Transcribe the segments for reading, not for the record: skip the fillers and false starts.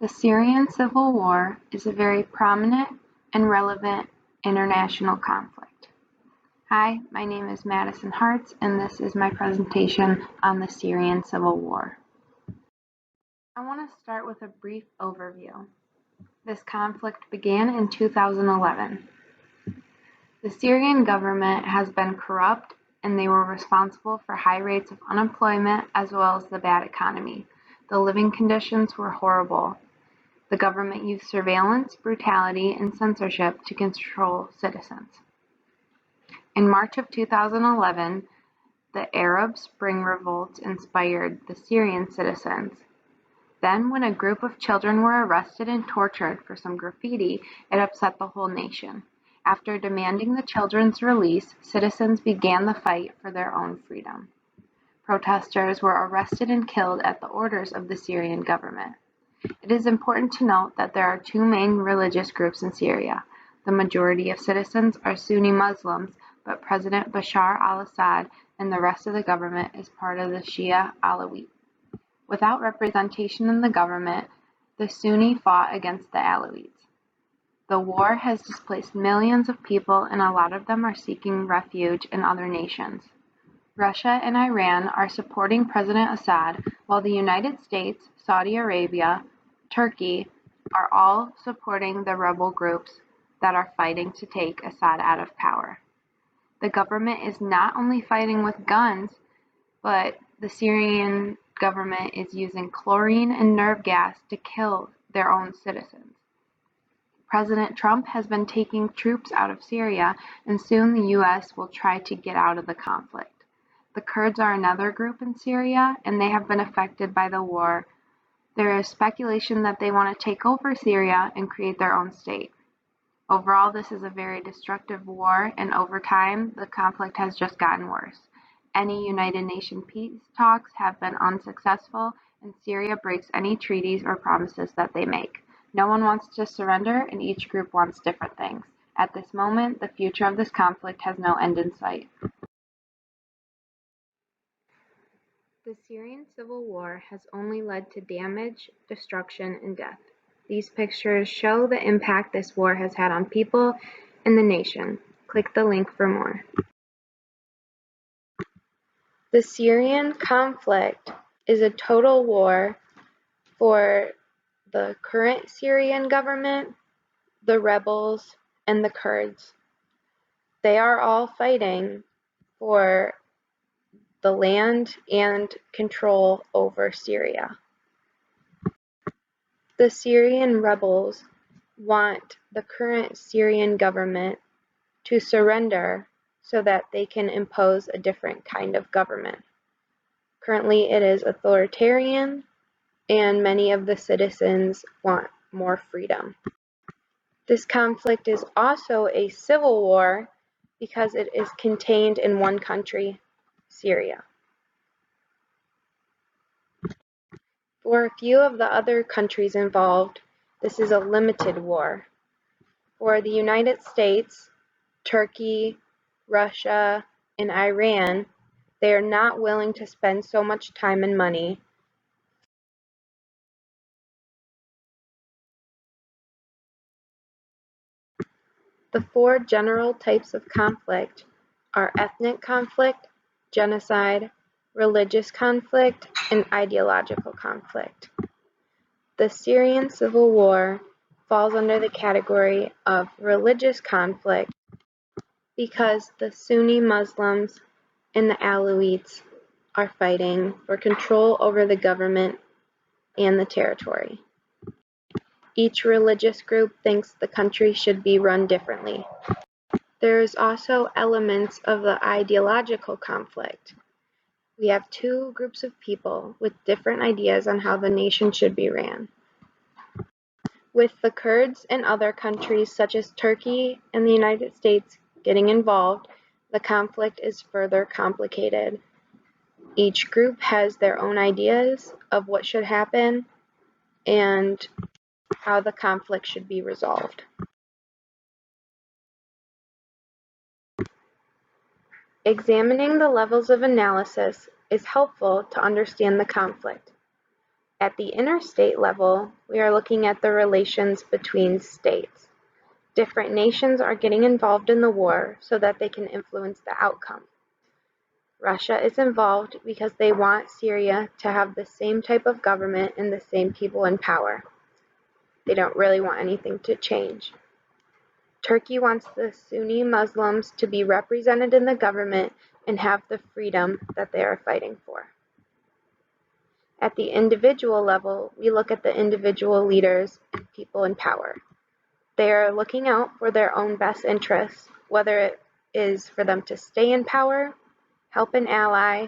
The Syrian Civil War is a very prominent and relevant international conflict. Hi, my name is Madison Hartz, and this is my presentation on the Syrian Civil War. I want to start with a brief overview. This conflict began in 2011. The Syrian government has been corrupt, and they were responsible for high rates of unemployment as well as the bad economy. The living conditions were horrible. The government used surveillance, brutality, and censorship to control citizens. In March of 2011, the Arab Spring revolt inspired the Syrian citizens. Then, when a group of children were arrested and tortured for some graffiti, it upset the whole nation. After demanding the children's release, citizens began the fight for their own freedom. Protesters were arrested and killed at the orders of the Syrian government. It is important to note that there are two main religious groups in Syria. The majority of citizens are Sunni Muslims, but President Bashar al-Assad and the rest of the government is part of the Shia Alawite. Without representation in the government, the Sunni fought against the Alawites. The war has displaced millions of people, and a lot of them are seeking refuge in other nations. Russia and Iran are supporting President Assad, while the United States, Saudi Arabia, Turkey are all supporting the rebel groups that are fighting to take Assad out of power. The government is not only fighting with guns, but the Syrian government is using chlorine and nerve gas to kill their own citizens. President Trump has been taking troops out of Syria, and soon the U.S. will try to get out of the conflict. The Kurds are another group in Syria, and they have been affected by the war. There is speculation that they want to take over Syria and create their own state. Overall, this is a very destructive war, and over time, the conflict has just gotten worse. Any United Nations peace talks have been unsuccessful, and Syria breaks any treaties or promises that they make. No one wants to surrender, and each group wants different things. At this moment, the future of this conflict has no end in sight. The Syrian Civil War has only led to damage, destruction, and death. These pictures show the impact this war has had on people and the nation. Click the link for more. The Syrian conflict is a total war for the current Syrian government, the rebels, and the Kurds. They are all fighting for the land and control over Syria. The Syrian rebels want the current Syrian government to surrender so that they can impose a different kind of government. Currently, it is authoritarian, and many of the citizens want more freedom. This conflict is also a civil war because it is contained in one country, Syria. For a few of the other countries involved, this is a limited war. For the United States, Turkey, Russia, and Iran, they are not willing to spend so much time and money. The four general types of conflict are ethnic conflict, genocide, religious conflict, and ideological conflict. The Syrian Civil War falls under the category of religious conflict because the Sunni Muslims and the Alawites are fighting for control over the government and the territory. Each religious group thinks the country should be run differently. There is also elements of the ideological conflict. We have two groups of people with different ideas on how the nation should be ran. With the Kurds and other countries such as Turkey and the United States getting involved, the conflict is further complicated. Each group has their own ideas of what should happen and how the conflict should be resolved. Examining the levels of analysis is helpful to understand the conflict. At the interstate level, we are looking at the relations between states. Different nations are getting involved in the war so that they can influence the outcome. Russia is involved because they want Syria to have the same type of government and the same people in power. They don't really want anything to change. Turkey wants the Sunni Muslims to be represented in the government and have the freedom that they are fighting for. At the individual level, we look at the individual leaders and people in power. They are looking out for their own best interests, whether it is for them to stay in power, help an ally,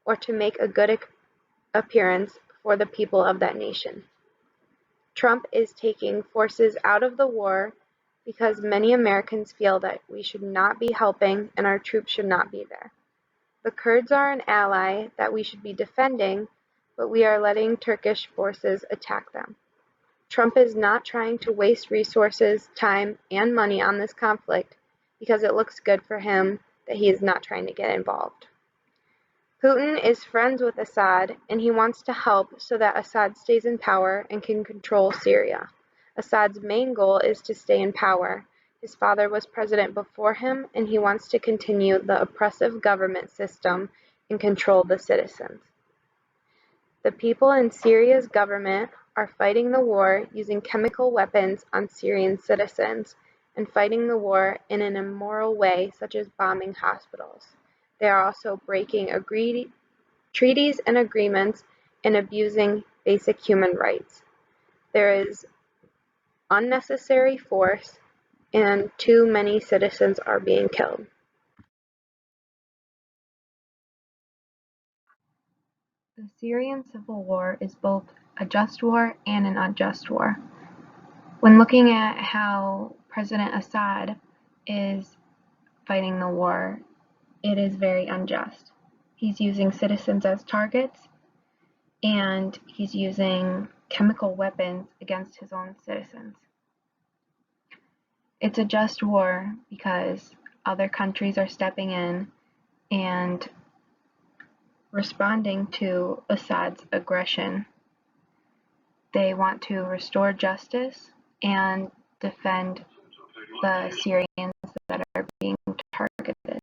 or to make a good appearance for the people of that nation. Trump is taking forces out of the war because many Americans feel that we should not be helping and our troops should not be there. The Kurds are an ally that we should be defending, but we are letting Turkish forces attack them. Trump is not trying to waste resources, time, and money on this conflict because it looks good for him that he is not trying to get involved. Putin is friends with Assad, and he wants to help so that Assad stays in power and can control Syria. Assad's main goal is to stay in power. His father was president before him, and he wants to continue the oppressive government system and control the citizens. The people in Syria's government are fighting the war using chemical weapons on Syrian citizens and fighting the war in an immoral way, such as bombing hospitals. They are also breaking treaties and agreements and abusing basic human rights. There is unnecessary force, and too many citizens are being killed. The Syrian Civil War is both a just war and an unjust war. When looking at how President Assad is fighting the war, it is very unjust. He's using citizens as targets, and he's using chemical weapons against his own citizens. It's a just war because other countries are stepping in and responding to Assad's aggression. They want to restore justice and defend the Syrians that are being targeted.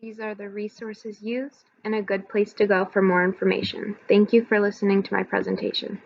These are the resources used and a good place to go for more information. Thank you for listening to my presentation.